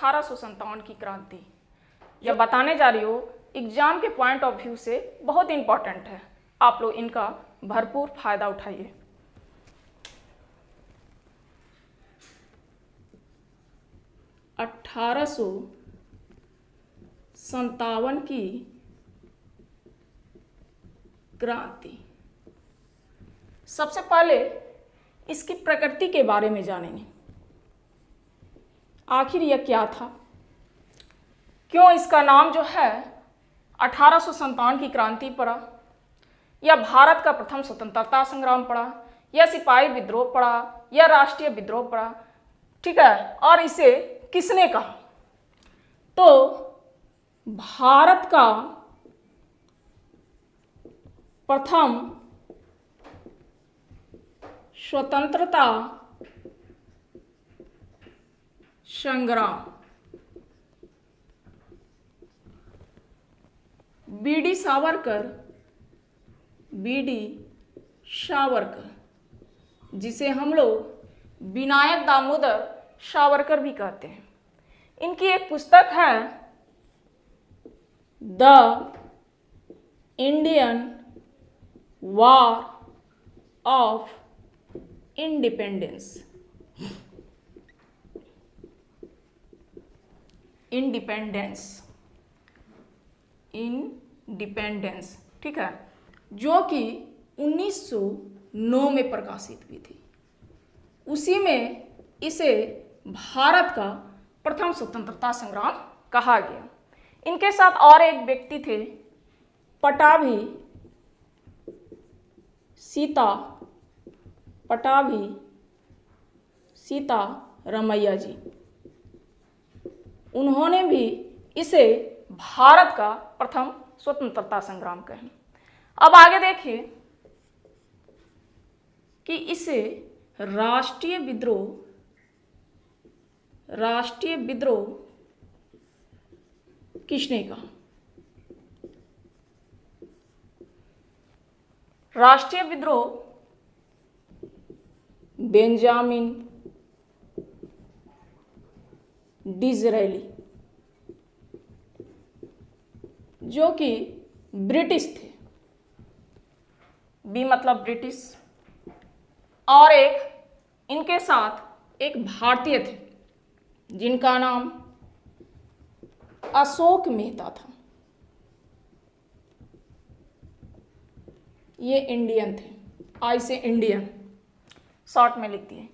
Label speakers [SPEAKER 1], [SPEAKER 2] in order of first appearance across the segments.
[SPEAKER 1] 1857 की क्रांति। यह बताने जा रही हो एग्जाम के पॉइंट ऑफ व्यू से बहुत इंपॉर्टेंट है, आप लोग इनका भरपूर फायदा उठाइए। अठारह सौ सत्तावन की क्रांति। सबसे पहले इसकी प्रकृति के बारे में जानेंगे। आखिर यह क्या था, क्यों इसका नाम जो है 1857 की क्रांति पड़ा, या भारत का प्रथम स्वतंत्रता संग्राम पड़ा, या सिपाही विद्रोह पड़ा, या राष्ट्रीय विद्रोह पड़ा, ठीक है, और इसे किसने कहा। तो भारत का प्रथम स्वतंत्रता संग्राम बीडी सावरकर, जिसे हम लोग विनायक दामोदर सावरकर भी कहते हैं। इनकी एक पुस्तक है the Indian war of independence, ठीक है, जो कि 1909 में प्रकाशित हुई थी। उसी में इसे भारत का प्रथम स्वतंत्रता संग्राम कहा गया। इनके साथ और एक व्यक्ति थे, पटाभी सीता रमैया जी। उन्होंने भी इसे भारत का प्रथम स्वतंत्रता संग्राम कहे। अब आगे देखिए कि इसे राष्ट्रीय विद्रोह किसने कहा। राष्ट्रीय विद्रोह बेंजामिन डिज़रायली, जो कि ब्रिटिश थे, बी मतलब ब्रिटिश, और एक इनके साथ एक भारतीय थे जिनका नाम अशोक मेहता था। ये इंडियन थे, आई से इंडियन शॉर्ट में लिखती है।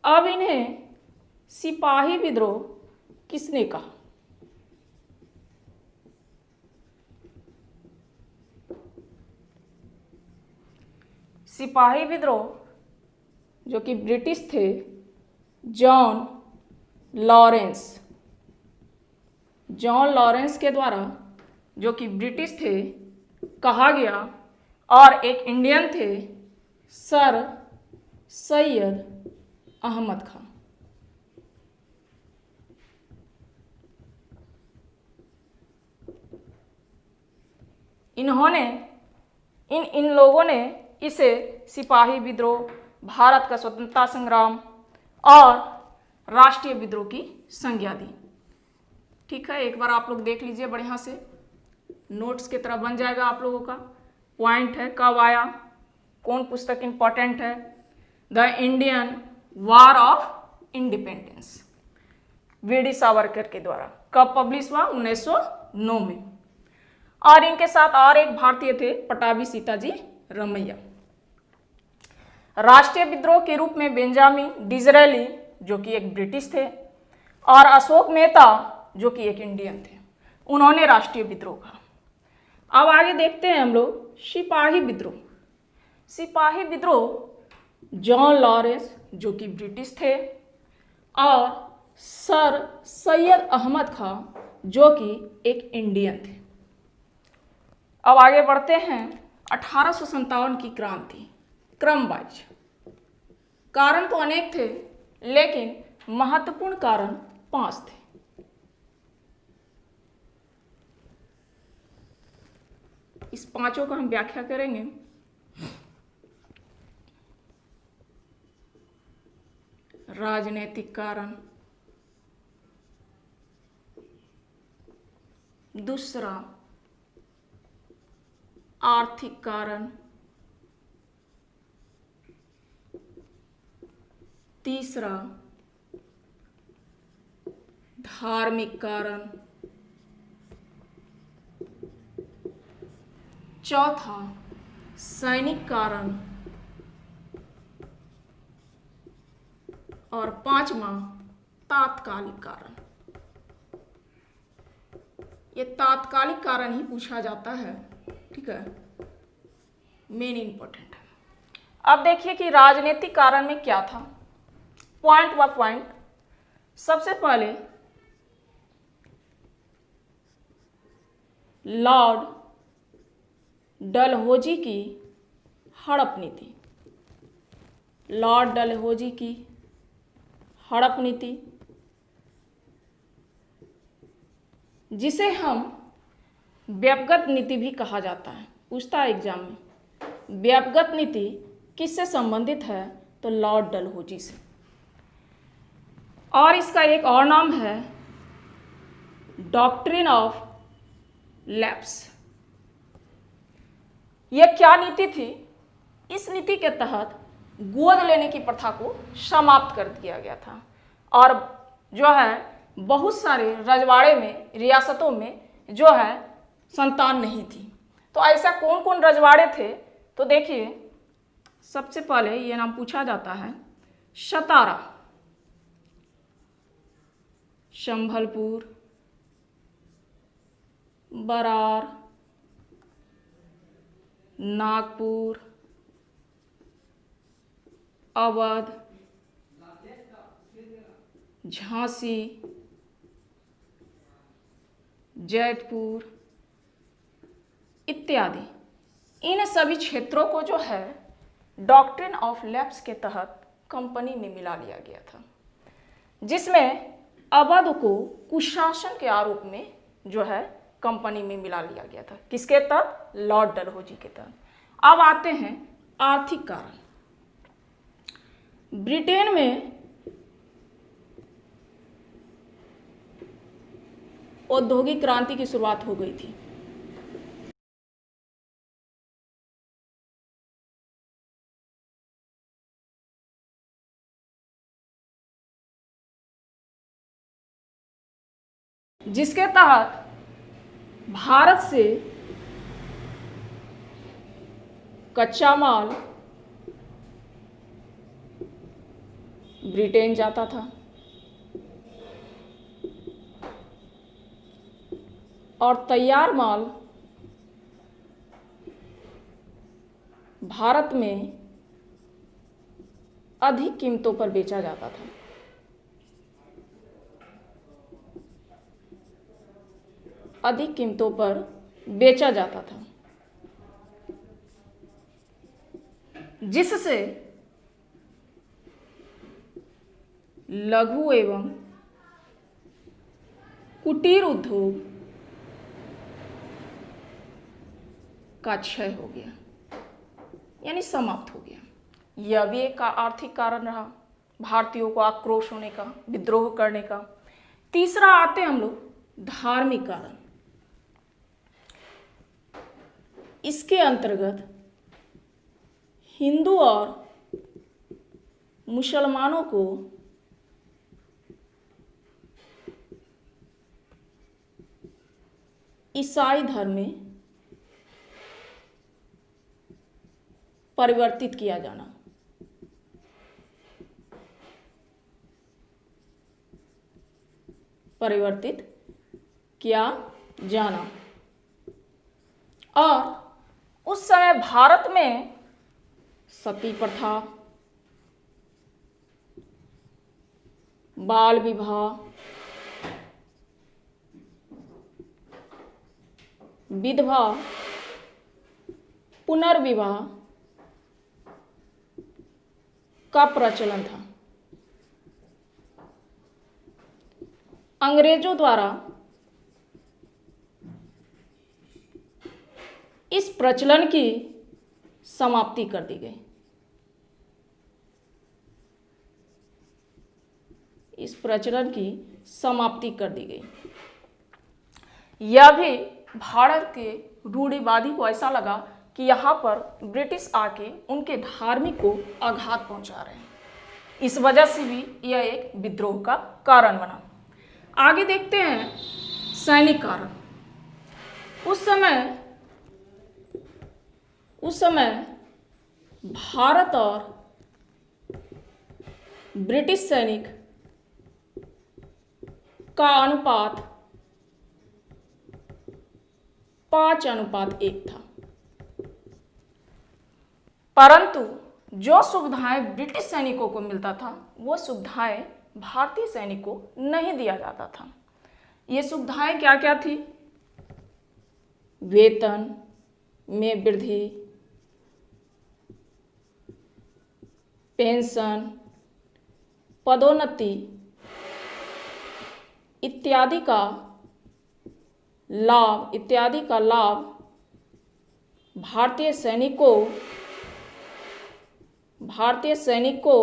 [SPEAKER 1] अब इन्हें सिपाही विद्रोह किसने कहा। सिपाही विद्रोह जो कि ब्रिटिश थे, जॉन लॉरेंस के द्वारा, जो कि ब्रिटिश थे, कहा गया, और एक इंडियन थे, सर सैयद अहमद खान। इन लोगों ने इसे सिपाही विद्रोह, भारत का स्वतंत्रता संग्राम और राष्ट्रीय विद्रोह की संज्ञा दी। ठीक है, एक बार आप लोग देख लीजिए, बढ़िया से नोट्स की तरह बन जाएगा आप लोगों का। पॉइंट है कब आया, कौन पुस्तक इंपॉर्टेंट है, the Indian war of independence, VD Savarkar के द्वारा। कब पब्लिश हुआ, 1909 में। और इनके साथ और एक भारतीय थे, पटाभी सीताजी रमैया। राष्ट्रीय विद्रोह के रूप में बेंजामिन डिज़रायली, जो कि एक ब्रिटिश थे, और अशोक मेहता, जो कि एक इंडियन थे, उन्होंने राष्ट्रीय विद्रोह कहा। अब आगे देखते हैं हम लोग सिपाही विद्रोह जॉन लॉरेंस, जो कि ब्रिटिश थे, और सर सैयद अहमद खान, जो कि एक इंडियन थे। अब आगे बढ़ते हैं 1857 की क्रांति, क्रम वाइज। कारण तो अनेक थे, लेकिन महत्वपूर्ण कारण 5 थे। इस पांचों का हम व्याख्या करेंगे। राजनीतिक कारण, दूसरा आर्थिक कारण, तीसरा धार्मिक कारण, चौथा सैनिक कारण और पांचवा तात्कालिक कारण। ये तात्कालिक कारण ही पूछा जाता है, ठीक है, मेन इंपॉर्टेंट है। अब देखिए कि राजनीतिक कारण में क्या था, पॉइंट बाय पॉइंट। सबसे पहले लॉर्ड डलहौजी की हड़प नीति, लॉर्ड डलहौजी की हड़प नीति, जिसे हम व्यक्तिगत नीति भी कहा जाता है, पूछता है एग्जाम में। व्यक्तिगत नीति किससे संबंधित है, तो लॉर्ड डलहौजी से। और इसका एक और नाम है डॉक्ट्रिन ऑफ लैप्स। यह क्या नीति थी? इस नीति के तहत गोद लेने की प्रथा को समाप्त कर दिया गया था और जो है बहुत सारे रजवाड़े में, रियासतों में जो है संतान नहीं थी। तो ऐसा कौन कौन रजवाड़े थे? तो देखिए, सबसे पहले ये नाम पूछा जाता है सतारा, संभलपुर, बरार, नागपुर, अवध, झांसी, जैतपुर इत्यादि। इन सभी क्षेत्रों को जो है डॉक्ट्रिन ऑफ लैप्स के तहत कंपनी में मिला लिया गया था, जिसमें अवध को कुशासन के आरोप में जो है कंपनी में मिला लिया गया था। किसके तहत? लॉर्ड डलहौजी के तहत। अब आते हैं आर्थिक कारण। ब्रिटेन में औद्योगिक क्रांति की शुरुआत हो गई थी। जिसके तहत भारत से कच्चा माल ब्रिटेन जाता था और तैयार माल भारत में अधिक कीमतों पर बेचा जाता था। अधिक कीमतों पर बेचा जाता था, जिससे लघु एवं कुटीर उद्योग का क्षय हो गया, यानी समाप्त हो गया। यह भी एक आर्थिक कारण रहा, भारतीयों को आक्रोश होने का, विद्रोह करने का। तीसरा आते हैं हम लोग धार्मिक कारण। इसके अंतर्गत हिंदू और मुसलमानों को ईसाई धर्म में परिवर्तित किया जाना, परिवर्तित किया जाना। और उस समय भारत में सती प्रथा, बाल विवाह, विधवा पुनर्विवाह का प्रचलन था। अंग्रेजों द्वारा इस प्रचलन की समाप्ति कर दी गई। इस प्रचलन की समाप्ति कर दी गई। यह भी भारत के रूढ़िवादी को ऐसा लगा कि यहाँ पर ब्रिटिश आके उनके धार्मिक को आघात पहुंचा रहे हैं। इस वजह से भी यह एक विद्रोह का कारण बना। आगे देखते हैं सैनिक कारण। उस समय भारत और ब्रिटिश सैनिक का अनुपात 5:1 था, परंतु जो सुविधाएं ब्रिटिश सैनिकों को मिलता था वो सुविधाएं भारतीय सैनिक को नहीं दिया जाता था। ये सुविधाएं क्या क्या थी? वेतन में वृद्धि, पेंशन, पदोन्नति इत्यादि का लाभ भारतीय सैनिक को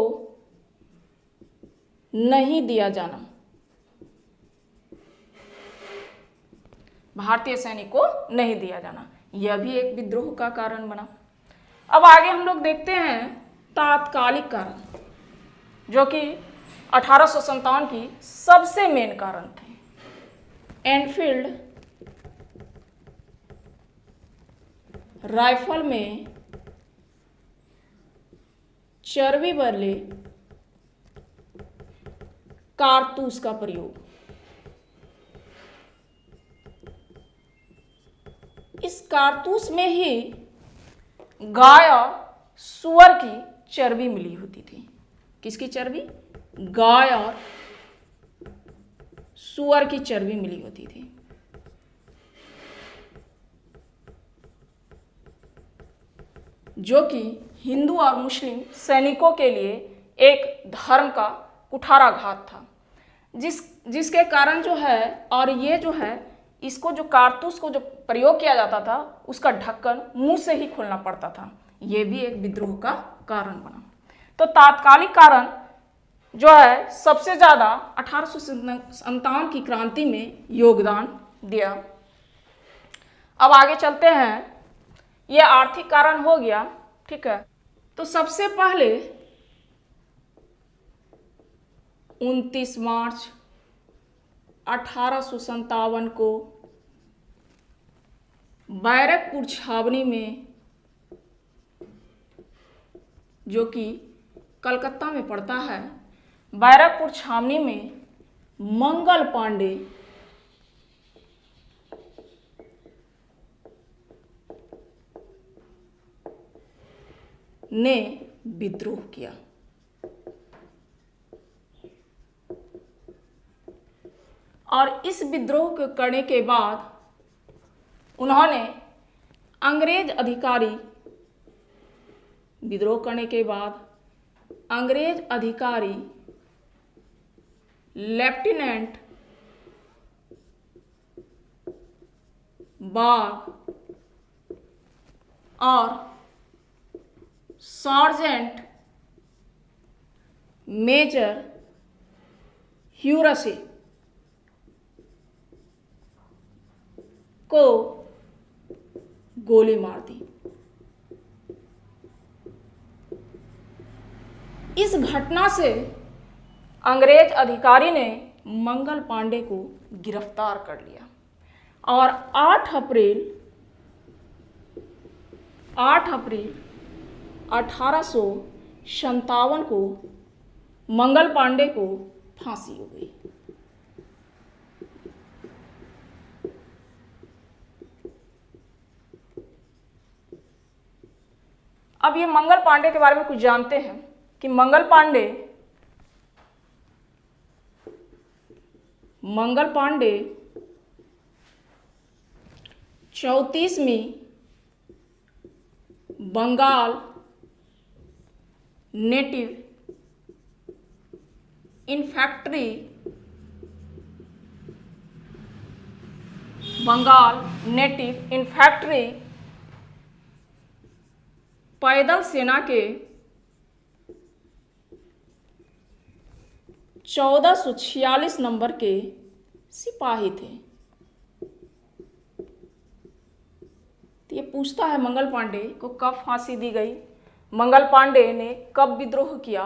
[SPEAKER 1] नहीं दिया जाना। भारतीय सैनिक को नहीं दिया जाना, यह भी एक विद्रोह का कारण बना। अब आगे हम लोग देखते हैं तात्कालिक कारण, जो कि 1857 की सबसे मेन कारण थे। एनफील्ड राइफल में चर्बी वाले कारतूस का प्रयोग। इस कारतूस में ही गाय और सूअर की चर्बी मिली होती थी। किसकी चर्बी? गाय और सूअर की चर्बी मिली होती थी। जो कि हिंदू और मुस्लिम सैनिकों के लिए एक धर्म का कुठाराघात था, जिसके कारण जो है, और ये जो है, इसको जो कारतूस को जो प्रयोग किया जाता था उसका ढक्कन मुंह से ही खोलना पड़ता था। ये भी एक विद्रोह का कारण बना। तो तात्कालिक कारण जो है सबसे ज्यादा 1857 की क्रांति में योगदान दिया। अब आगे चलते हैं। यह आर्थिक कारण हो गया, ठीक है। तो सबसे पहले 29 मार्च 1857 को बैरकपुर छावनी में, जो कि कलकत्ता में पड़ता है, बैरकपुर छावनी में मंगल पांडे ने विद्रोह किया। और इस विद्रोह को करने के बाद उन्होंने अंग्रेज अधिकारी लेफ्टिनेंट बाग और सार्जेंट मेजर ह्यूरसे को गोली मार दी। इस घटना से अंग्रेज अधिकारी ने मंगल पांडे को गिरफ्तार कर लिया और 8 अप्रैल 1857 को मंगल पांडे को फांसी हो गई। अब ये मंगल पांडे के बारे में कुछ जानते हैं कि मंगल पांडे 34वीं बंगाल नेटिव इन्फैंट्री पैदल सेना के 1446 नंबर के सिपाही थे। तो ये पूछता है मंगल पांडे को कब फांसी दी गई, मंगल पांडे ने कब विद्रोह किया,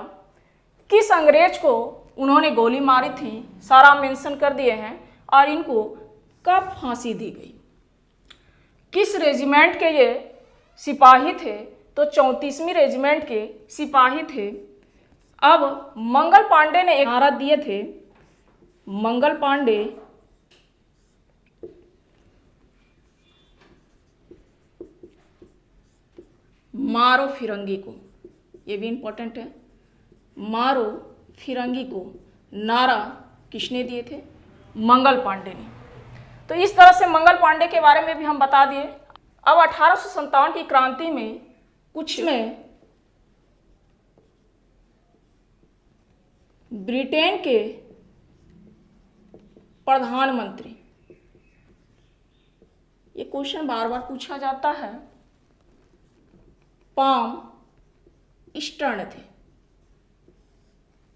[SPEAKER 1] किस अंग्रेज को उन्होंने गोली मारी थी, सारा मेंशन कर दिए हैं, और इनको कब फांसी दी गई। किस रेजिमेंट के ये सिपाही थे, तो 34वीं रेजिमेंट के सिपाही थे। अब मंगल पांडे ने एक नारा दिए थे, मंगल पांडे मारो फिरंगी को, ये भी इंपॉर्टेंट है, मारो फिरंगी को नारा किसने दिए थे, मंगल पांडे ने। तो इस तरह से मंगल पांडे के बारे में भी हम बता दिए। अब 1857 की क्रांति में कुछ में ब्रिटेन के प्रधानमंत्री, ये क्वेश्चन बार बार पूछा जाता है, पाम ईस्टर्न थे,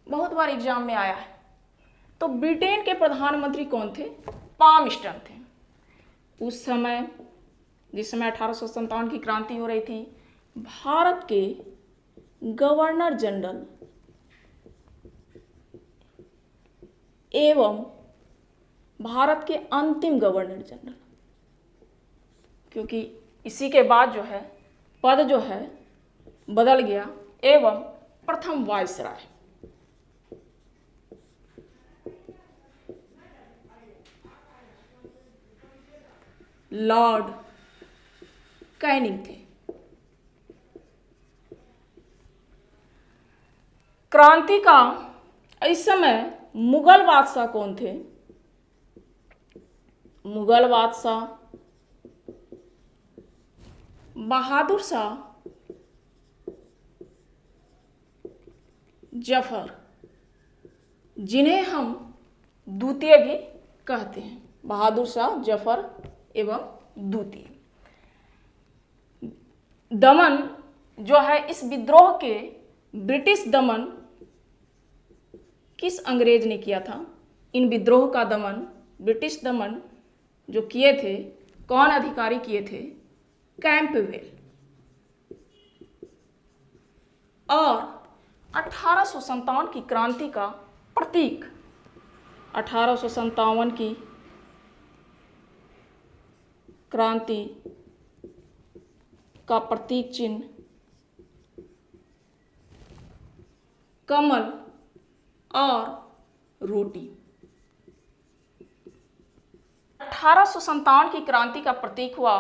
[SPEAKER 1] बहुत बार एग्जाम में आया है। तो ब्रिटेन के प्रधानमंत्री कौन थे, पाम ईस्टर्न थे। उस समय जिस समय 1857 की क्रांति हो रही थी, भारत के गवर्नर जनरल एवं भारत के अंतिम गवर्नर जनरल, क्योंकि इसी के बाद जो है पद जो है बदल गया, एवं प्रथम वायसराय, लॉर्ड कैनिंग थे। क्रांति का इस समय मुगल बादशाह कौन थे, मुगल बादशाह बहादुर शाह जफर, जिन्हें हम द्वितीय भी कहते हैं, बहादुर शाह जफर एवं द्वितीय। दमन जो है, इस विद्रोह के ब्रिटिश दमन किस अंग्रेज ने किया था, इन विद्रोह का दमन, ब्रिटिश दमन जो किए थे, कौन अधिकारी किए थे, कैंपबेल। और 1857 की क्रांति का प्रतीक, 1857 की क्रांति का प्रतीक चिन्ह कमल और रोटी। 1857 की क्रांति का प्रतीक हुआ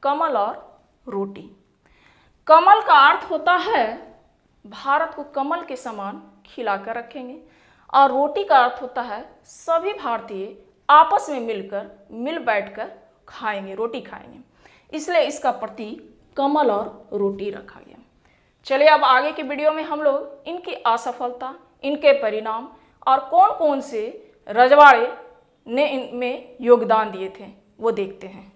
[SPEAKER 1] कमल और रोटी। कमल का अर्थ होता है भारत को कमल के समान खिलाकर रखेंगे, और रोटी का अर्थ होता है सभी भारतीय आपस में मिलकर मिल बैठकर खाएंगे, रोटी खाएंगे, इसलिए इसका प्रतीक कमल और रोटी रखा गया। चलिए अब आगे के वीडियो में हम लोग इनकी असफलता, इनके परिणाम और कौन कौन से रजवाड़े ने इनमें योगदान दिए थे वो देखते हैं।